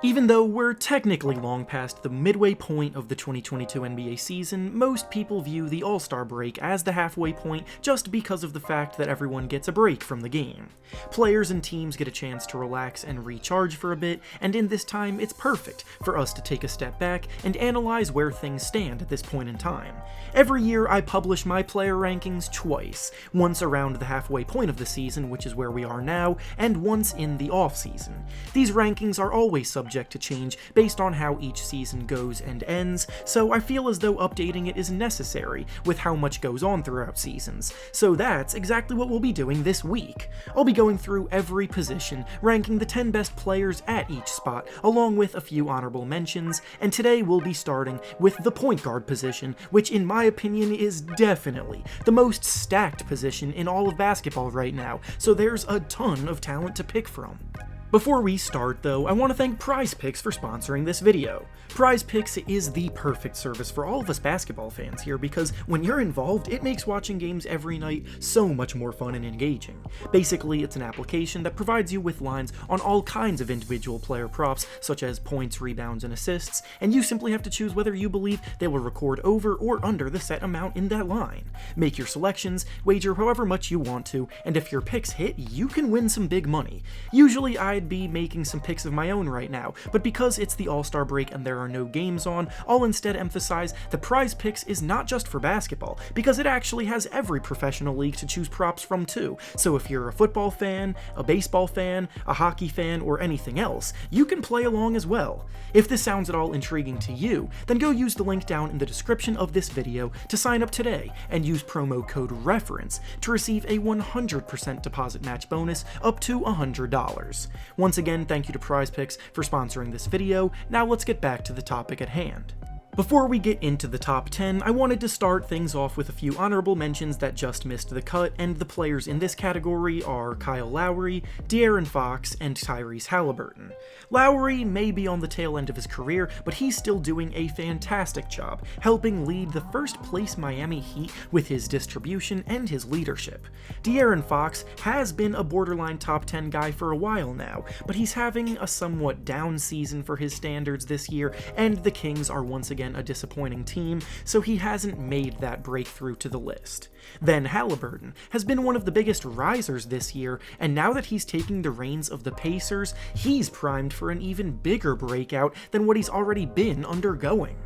Even though we're technically long past the midway point of the 2022 NBA season, most people view the All-Star break as the halfway point just because of the fact that everyone gets a break from the game. Players and teams get a chance to relax and recharge for a bit, and in this time it's perfect for us to take a step back and analyze where things stand at this point in time. Every year I publish my player rankings twice, once around the halfway point of the season, which is where we are now, and once in the off-season. These rankings are always subject to change based on how each season goes and ends, so I feel as though updating it is necessary with how much goes on throughout seasons. So that's exactly what we'll be doing this week. I'll be going through every position, ranking the 10 best players at each spot, along with a few honorable mentions, and today we'll be starting with the point guard position, which in my opinion is definitely the most stacked position in all of basketball right now, so there's a ton of talent to pick from. Before we start though, I want to thank PrizePicks for sponsoring this video. PrizePicks is the perfect service for all of us basketball fans here because when you're involved, it makes watching games every night so much more fun and engaging. Basically, it's an application that provides you with lines on all kinds of individual player props, such as points, rebounds, and assists, and you simply have to choose whether you believe they will record over or under the set amount in that line. Make your selections, wager however much you want to, and if your picks hit, you can win some big money. Usually I'd be making some picks of my own right now, but because it's the All-Star break and there are no games on, I'll instead emphasize that PrizePicks is not just for basketball, because it actually has every professional league to choose props from too. So if you're a football fan, a baseball fan, a hockey fan, or anything else, you can play along as well. If this sounds at all intriguing to you, then go use the link down in the description of this video to sign up today and use promo code REFERENCE to receive a 100% deposit match bonus up to $100. Once again, thank you to PrizePicks for sponsoring this video. Now let's get back to the topic at hand. Before we get into the top 10, I wanted to start things off with a few honorable mentions that just missed the cut, and the players in this category are Kyle Lowry, De'Aaron Fox, and Tyrese Halliburton. Lowry may be on the tail end of his career, but he's still doing a fantastic job, helping lead the first place Miami Heat with his distribution and his leadership. De'Aaron Fox has been a borderline top 10 guy for a while now, but he's having a somewhat down season for his standards this year, and the Kings are once again a disappointing team, so he hasn't made that breakthrough to the list. Then Halliburton has been one of the biggest risers this year, and now that he's taking the reins of the Pacers, he's primed for an even bigger breakout than what he's already been undergoing.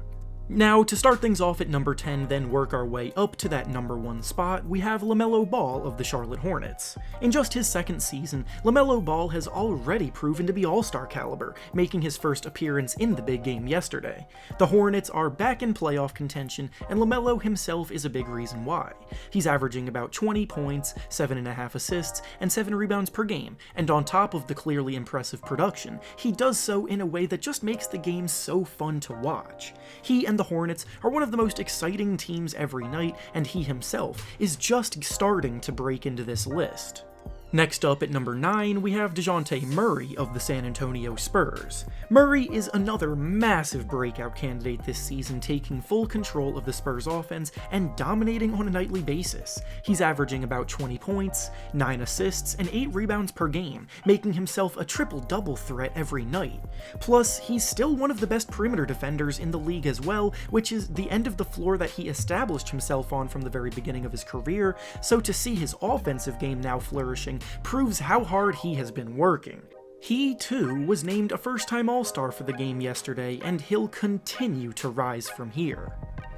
Now, to start things off at number 10, then work our way up to that number 1 spot, we have LaMelo Ball of the Charlotte Hornets. In just his second season, LaMelo Ball has already proven to be all-star caliber, making his first appearance in the big game yesterday. The Hornets are back in playoff contention, and LaMelo himself is a big reason why. He's averaging about 20 points, 7.5 assists, and 7 rebounds per game, and on top of the clearly impressive production, he does so in a way that just makes the game so fun to watch. He and the Hornets are one of the most exciting teams every night, and he himself is just starting to break into this list. Next up at number 9, we have DeJounte Murray of the San Antonio Spurs. Murray is another massive breakout candidate this season, taking full control of the Spurs offense and dominating on a nightly basis. He's averaging about 20 points, 9 assists, and 8 rebounds per game, making himself a triple-double threat every night. Plus, he's still one of the best perimeter defenders in the league as well, which is the end of the floor that he established himself on from the very beginning of his career, so to see his offensive game now flourishing proves how hard he has been working. He, too, was named a first-time All-Star for the game yesterday, and he'll continue to rise from here.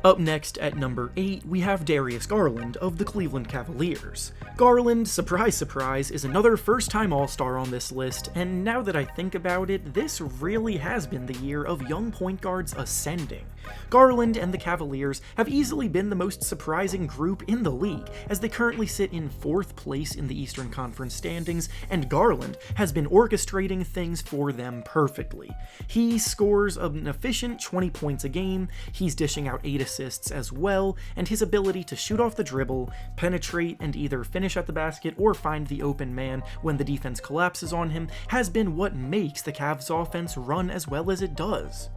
Up next at number 8, we have Darius Garland of the Cleveland Cavaliers. Garland, surprise surprise, is another first-time All-Star on this list, and now that I think about it, this really has been the year of young point guards ascending. Garland and the Cavaliers have easily been the most surprising group in the league, as they currently sit in 4th place in the Eastern Conference standings, and Garland has been orchestrating things for them perfectly. He scores an efficient 20 points a game, he's dishing out 8 assists as well, and his ability to shoot off the dribble, penetrate, and either finish at the basket or find the open man when the defense collapses on him has been what makes the Cavs offense run as well as it does.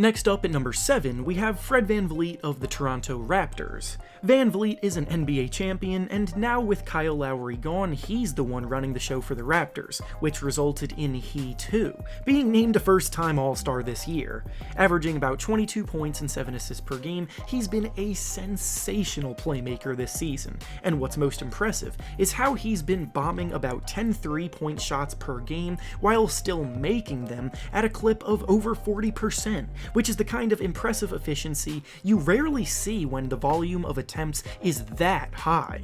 Next up at number 7, we have Fred VanVleet of the Toronto Raptors. VanVleet is an NBA champion, and now with Kyle Lowry gone, he's the one running the show for the Raptors, which resulted in he too being named a first-time All-Star this year. Averaging about 22 points and 7 assists per game, he's been a sensational playmaker this season, and what's most impressive is how he's been bombing about 10 3-point shots per game while still making them at a clip of over 40%, which is the kind of impressive efficiency you rarely see when the volume of attempts is that high.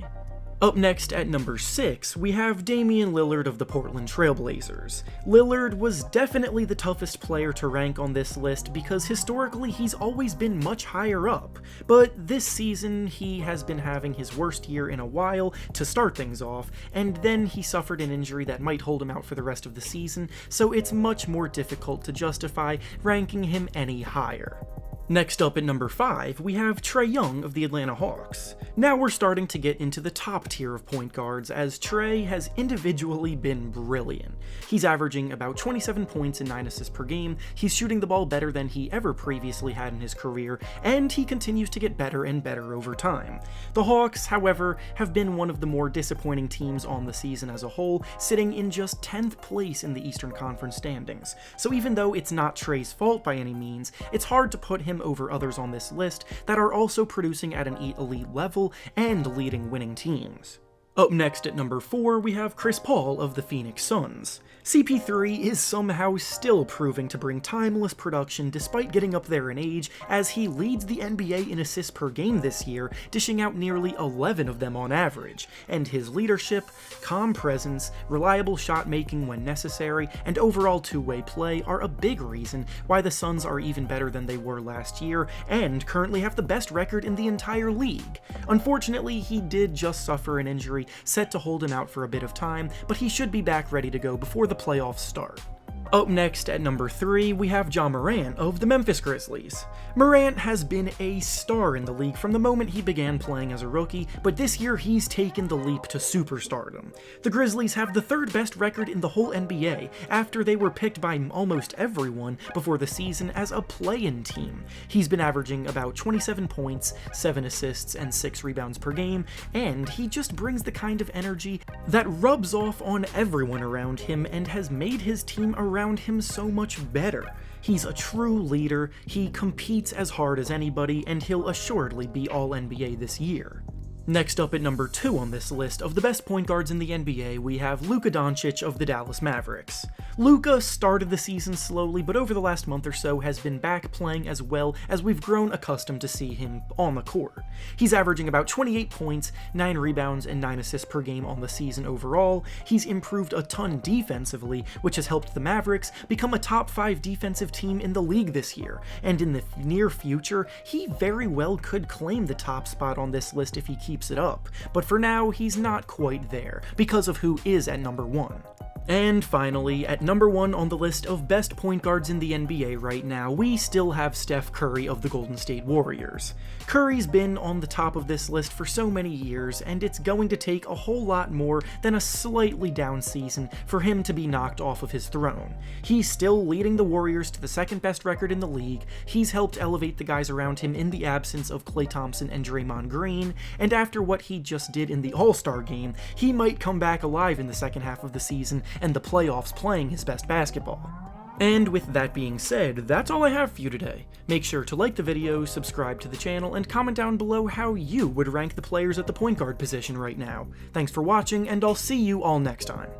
Up next at number 6, we have Damian Lillard of the Portland Trail Blazers. Lillard was definitely the toughest player to rank on this list because historically he's always been much higher up, but this season he has been having his worst year in a while to start things off, and then he suffered an injury that might hold him out for the rest of the season, so it's much more difficult to justify ranking him any higher. Next up at number 5, we have Trae Young of the Atlanta Hawks. Now we're starting to get into the top tier of point guards, as Trae has individually been brilliant. He's averaging about 27 points and 9 assists per game, he's shooting the ball better than he ever previously had in his career, and he continues to get better and better over time. The Hawks, however, have been one of the more disappointing teams on the season as a whole, sitting in just 10th place in the Eastern Conference standings. So even though it's not Trae's fault by any means, it's hard to put him over others on this list that are also producing at an elite level and leading winning teams. Up next at number 4, we have Chris Paul of the Phoenix Suns. CP3 is somehow still proving to bring timeless production despite getting up there in age, as he leads the NBA in assists per game this year, dishing out nearly 11 of them on average, and his leadership, calm presence, reliable shot making when necessary, and overall two-way play are a big reason why the Suns are even better than they were last year, and currently have the best record in the entire league. Unfortunately, he did just suffer an injury set to hold him out for a bit of time, but he should be back ready to go before the playoffs start. Up next at number 3, we have Ja Morant of the Memphis Grizzlies. Morant has been a star in the league from the moment he began playing as a rookie, but this year he's taken the leap to superstardom. The Grizzlies have the 3rd best record in the whole NBA after they were picked by almost everyone before the season as a play-in team. He's been averaging about 27 points, 7 assists, and 6 rebounds per game, and he just brings the kind of energy that rubs off on everyone around him and has made his team around him so much better. He's a true leader, he competes as hard as anybody, and he'll assuredly be All-NBA this year. Next up at number 2 on this list of the best point guards in the NBA, we have Luka Doncic of the Dallas Mavericks. Luka started the season slowly, but over the last month or so has been back playing as well as we've grown accustomed to see him on the court. He's averaging about 28 points, 9 rebounds, and 9 assists per game on the season overall. He's improved a ton defensively, which has helped the Mavericks become a top 5 defensive team in the league this year, and in the near future, he very well could claim the top spot on this list if he keeps it up, but for now, he's not quite there, because of who is at number 1. And finally, at number 1 on the list of best point guards in the NBA right now, we still have Steph Curry of the Golden State Warriors. Curry's been on the top of this list for so many years, and it's going to take a whole lot more than a slightly down season for him to be knocked off of his throne. He's still leading the Warriors to the 2nd best record in the league, he's helped elevate the guys around him in the absence of Klay Thompson and Draymond Green, and after what he just did in the All-Star game, he might come back alive in the second half of the season and the playoffs playing his best basketball. And with that being said, that's all I have for you today. Make sure to like the video, subscribe to the channel, and comment down below how you would rank the players at the point guard position right now. Thanks for watching, and I'll see you all next time.